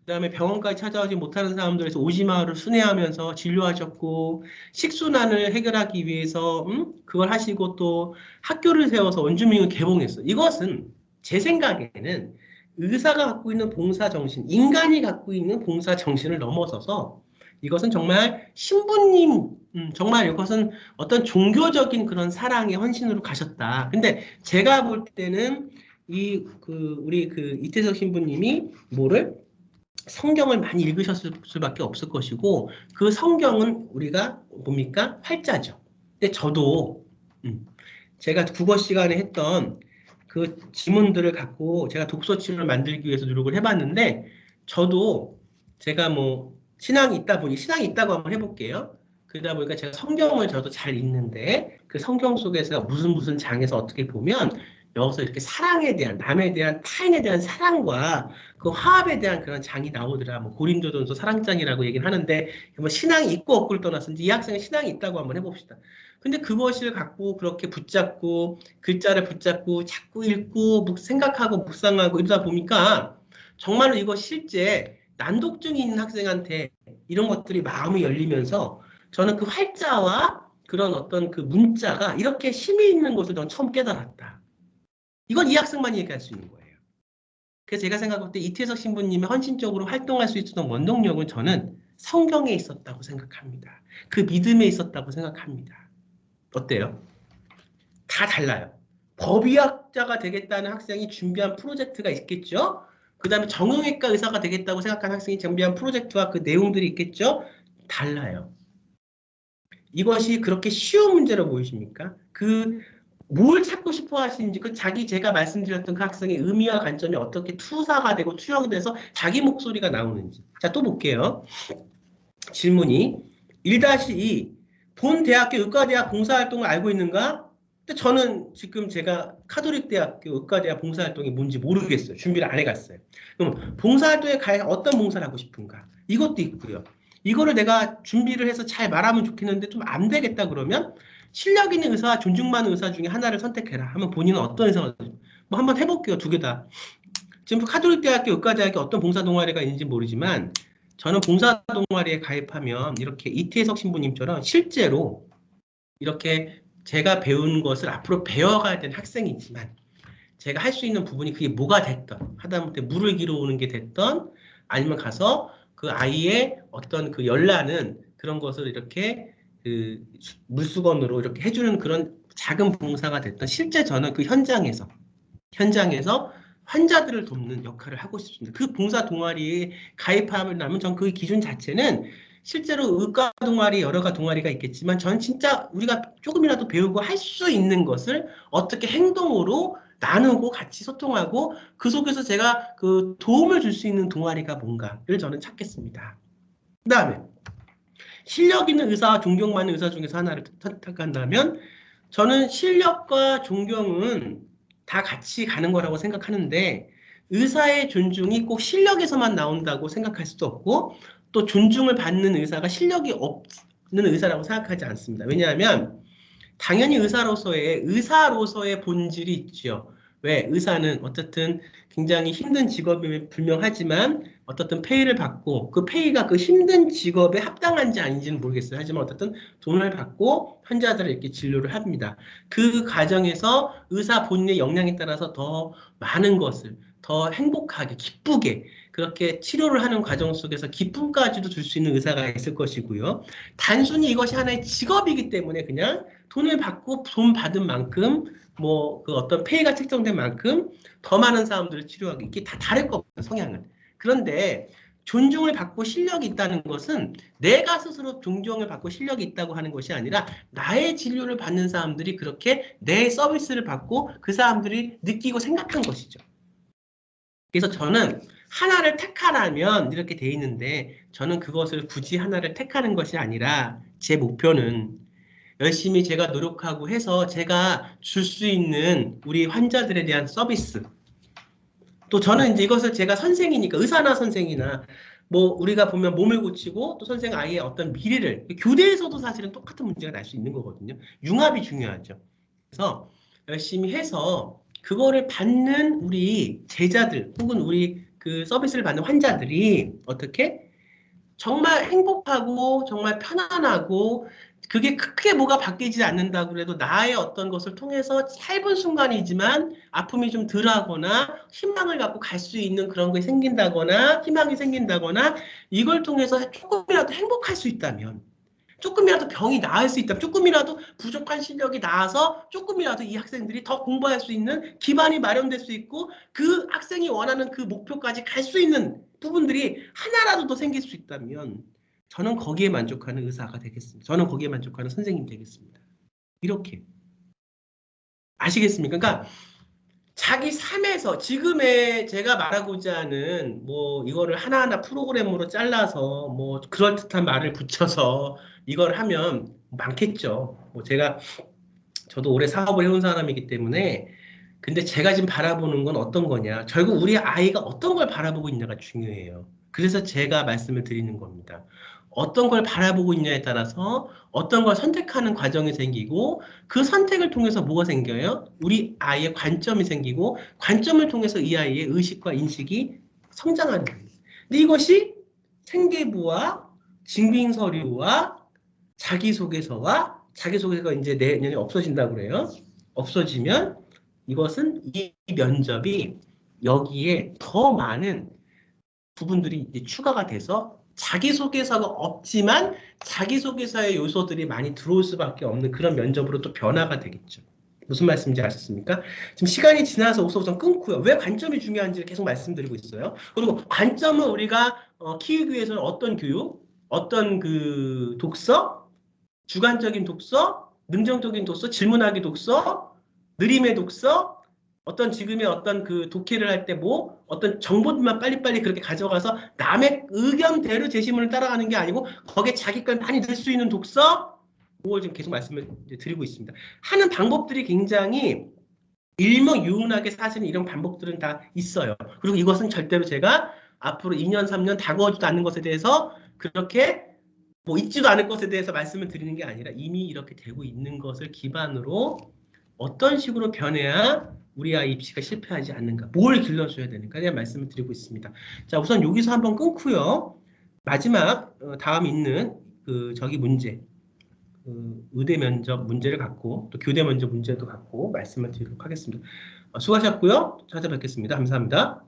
그다음에 병원까지 찾아오지 못하는 사람들에서 오지마을을 순회하면서 진료하셨고 식순환을 해결하기 위해서 그걸 하시고 또 학교를 세워서 원주민을 개봉했어요. 이것은 제 생각에는 의사가 갖고 있는 봉사 정신, 인간이 갖고 있는 봉사 정신을 넘어서서 이것은 정말 신부님, 정말 이것은 어떤 종교적인 그런 사랑의 헌신으로 가셨다. 근데 제가 볼 때는 우리 이태석 신부님이 뭐를 성경을 많이 읽으셨을 수밖에 없을 것이고 그 성경은 우리가 뭡니까? 활자죠. 근데 저도 제가 국어 시간에 했던 그 지문들을 갖고 제가 독서집을 만들기 위해서 노력을 해봤는데 저도 제가 뭐 신앙이 있다 보니 신앙이 있다고 한번 해볼게요. 그러다 보니까 제가 성경을 저도 잘 읽는데 그 성경 속에서 무슨 장에서 어떻게 보면 여기서 이렇게 사랑에 대한 남에 대한 타인에 대한 사랑과 그 화합에 대한 그런 장이 나오더라. 뭐 고린도전서 사랑장이라고 얘기를 하는데 뭐 신앙이 있고 없고를 떠나서 이제 이 학생은 신앙이 있다고 한번 해봅시다. 근데 그것을 갖고 그렇게 붙잡고 글자를 붙잡고 자꾸 읽고 생각하고 묵상하고 이러다 보니까 정말로 이거 실제 난독증이 있는 학생한테 이런 것들이 마음이 열리면서 저는 그 활자와 그런 어떤 그 문자가 이렇게 힘이 있는 것을 전 처음 깨달았다. 이건 이 학생만이 얘기할 수 있는 거예요. 그래서 제가 생각할 때 이태석 신부님이 헌신적으로 활동할 수 있었던 원동력은 저는 성경에 있었다고 생각합니다. 그 믿음에 있었다고 생각합니다. 어때요? 다 달라요. 법의학자가 되겠다는 학생이 준비한 프로젝트가 있겠죠? 그 다음에 정형외과 의사가 되겠다고 생각하는 학생이 준비한 프로젝트와 그 내용들이 있겠죠? 달라요. 이것이 그렇게 쉬운 문제로 보이십니까? 뭘 찾고 싶어 하시는지, 제가 말씀드렸던 그 학생의 의미와 관점이 어떻게 투사가 되고 투영이 돼서 자기 목소리가 나오는지. 자, 또 볼게요. 질문이 1-2 본 대학교 의과대학 봉사활동을 알고 있는가? 근데 저는 지금 제가 카톨릭 대학교 의과대학 봉사활동이 뭔지 모르겠어요. 준비를 안 해갔어요. 그럼 봉사활동에 가야 어떤 봉사를 하고 싶은가? 이것도 있고요. 이거를 내가 준비를 해서 잘 말하면 좋겠는데 좀 안 되겠다 그러면 실력 있는 의사와 존중 많은 의사 중에 하나를 선택해라 하면 본인은 어떤 의사가 뭐 한번 해볼게요. 두 개 다. 지금 카톨릭 대학교 의과대학에 어떤 봉사 동아리가 있는지 모르지만 저는 봉사 동아리에 가입하면 이렇게 이태석 신부님처럼 실제로 이렇게 제가 배운 것을 앞으로 배워가야 되는 학생이지만 제가 할 수 있는 부분이 그게 뭐가 됐던 하다못해 물을 길어오는 게 됐던 아니면 가서 그 아이의 어떤 그 열나는 그런 것을 이렇게 그 물수건으로 이렇게 해주는 그런 작은 봉사가 됐던 실제 저는 그 현장에서 환자들을 돕는 역할을 하고 싶습니다. 그 봉사 동아리에 가입하면 나면 전 그 기준 자체는 실제로 의과 동아리 여러 가지 동아리가 있겠지만 전 진짜 우리가 조금이라도 배우고 할 수 있는 것을 어떻게 행동으로 나누고 같이 소통하고 그 속에서 제가 그 도움을 줄 수 있는 동아리가 뭔가를 저는 찾겠습니다. 그 다음에 실력 있는 의사와 존경 많은 의사 중에서 하나를 선택한다면 저는 실력과 존경은 다 같이 가는 거라고 생각하는데 의사의 존중이 꼭 실력에서만 나온다고 생각할 수도 없고 또 존중을 받는 의사가 실력이 없는 의사라고 생각하지 않습니다. 왜냐하면 당연히 의사로서의 본질이 있죠. 왜? 의사는 어쨌든 굉장히 힘든 직업임에 불명하지만 어떻든 페이를 받고 그 페이가 그 힘든 직업에 합당한지 아닌지는 모르겠어요. 하지만 어쨌든 돈을 받고 환자들을 이렇게 진료를 합니다. 그 과정에서 의사 본인의 역량에 따라서 더 많은 것을 더 행복하게 기쁘게 그렇게 치료를 하는 과정 속에서 기쁨까지도 줄 수 있는 의사가 있을 것이고요. 단순히 이것이 하나의 직업이기 때문에 그냥 돈을 받고 돈 받은 만큼 뭐 그 어떤 페이가 책정된 만큼 더 많은 사람들을 치료하기 이게 다 다를 거거든요. 성향은. 그런데 존중을 받고 실력이 있다는 것은 내가 스스로 존중을 받고 실력이 있다고 하는 것이 아니라 나의 진료를 받는 사람들이 그렇게 내 서비스를 받고 그 사람들이 느끼고 생각한 것이죠. 그래서 저는 하나를 택하라면 이렇게 돼 있는데 저는 그것을 굳이 하나를 택하는 것이 아니라 제 목표는 열심히 제가 노력하고 해서 제가 줄 수 있는 우리 환자들에 대한 서비스. 또 저는 이제 이것을 제가 선생이니까 의사나 선생이나 뭐 우리가 보면 몸을 고치고 또 선생 아이의 어떤 미래를 교대에서도 사실은 똑같은 문제가 날 수 있는 거거든요. 융합이 중요하죠. 그래서 열심히 해서 그거를 받는 우리 제자들 혹은 우리 그 서비스를 받는 환자들이 어떻게 정말 행복하고 정말 편안하고 그게 크게 뭐가 바뀌지 않는다고 그래도 나의 어떤 것을 통해서 짧은 순간이지만 아픔이 좀 덜하거나 희망을 갖고 갈 수 있는 그런 게 생긴다거나 희망이 생긴다거나 이걸 통해서 조금이라도 행복할 수 있다면 조금이라도 병이 나을 수 있다면 조금이라도 부족한 실력이 나아서 조금이라도 이 학생들이 더 공부할 수 있는 기반이 마련될 수 있고 그 학생이 원하는 그 목표까지 갈 수 있는 부분들이 하나라도 더 생길 수 있다면 저는 거기에 만족하는 의사가 되겠습니다. 저는 거기에 만족하는 선생님이 되겠습니다. 이렇게 아시겠습니까? 그러니까 자기 삶에서 지금의 제가 말하고자 하는 뭐 이거를 하나하나 프로그램으로 잘라서 뭐 그럴듯한 말을 붙여서 이걸 하면 많겠죠. 뭐 저도 오래 사업을 해온 사람이기 때문에 근데 제가 지금 바라보는 건 어떤 거냐. 결국 우리 아이가 어떤 걸 바라보고 있냐가 중요해요. 그래서 제가 말씀을 드리는 겁니다. 어떤 걸 바라보고 있냐에 따라서 어떤 걸 선택하는 과정이 생기고 그 선택을 통해서 뭐가 생겨요? 우리 아이의 관점이 생기고 관점을 통해서 이 아이의 의식과 인식이 성장하는 거예요. 근데 이것이 생계부와 증빙서류와 자기소개서가 이제 내년에 없어진다고 그래요. 없어지면 이것은 이 면접이 여기에 더 많은 부분들이 이제 추가가 돼서 자기소개서가 없지만 자기소개서의 요소들이 많이 들어올 수밖에 없는 그런 면접으로 또 변화가 되겠죠. 무슨 말씀인지 아셨습니까? 지금 시간이 지나서 우선 끊고요. 왜 관점이 중요한지를 계속 말씀드리고 있어요. 그리고 관점은 우리가 키우기 위해서는 어떤 교육, 어떤 그 독서, 주관적인 독서, 능정적인 독서, 질문하기 독서, 느림의 독서, 어떤 지금의 어떤 그 독해를 할 때 뭐 어떤 정보들만 빨리빨리 그렇게 가져가서 남의 의견대로 제시문을 따라가는 게 아니고 거기에 자기 걸 많이 넣을 수 있는 독서 그걸 지금 계속 말씀을 드리고 있습니다. 하는 방법들이 굉장히 일목요연하게 사실은 이런 방법들은 다 있어요. 그리고 이것은 절대로 제가 앞으로 2년, 3년 다가오지도 않는 것에 대해서 그렇게 뭐 있지도 않을 것에 대해서 말씀을 드리는 게 아니라 이미 이렇게 되고 있는 것을 기반으로 어떤 식으로 변해야 우리 아이 입시가 실패하지 않는가, 뭘 길러줘야 되는가에 대한 말씀을 드리고 있습니다. 자, 우선 여기서 한번 끊고요. 마지막 다음 있는 그 저기 문제, 의대 면접 문제를 갖고 또 교대 면접 문제도 갖고 말씀을 드리도록 하겠습니다. 수고하셨고요. 찾아뵙겠습니다. 감사합니다.